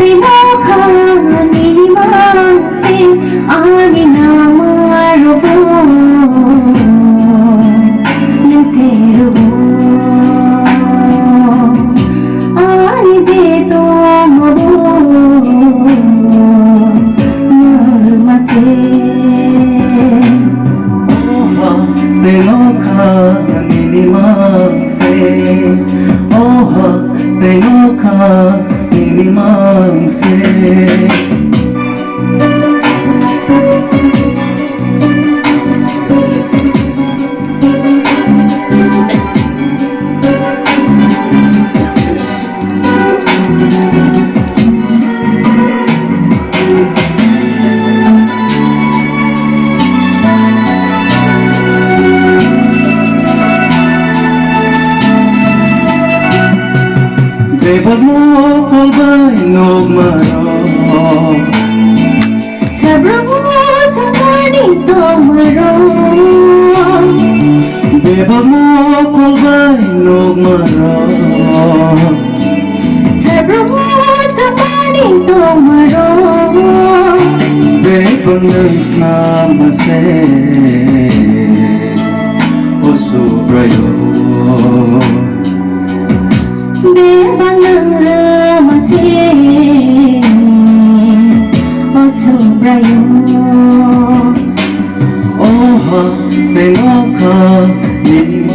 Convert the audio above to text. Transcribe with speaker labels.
Speaker 1: Binoka nilmangse ani namarubo naserubo ani de tomobo narmase
Speaker 2: Binoka nilmangse Binoka nilmangse Bebag mo kung ba'y nagmaro
Speaker 1: Sabra mo sa morning tomorrow
Speaker 2: Bebag mo kung ba'y nagmaro
Speaker 1: Sabra mo sa morning tomorrow
Speaker 2: Bebag nais na masay O sobra yun
Speaker 1: Bebang ramase O sobrayo
Speaker 2: Binoka nilmangse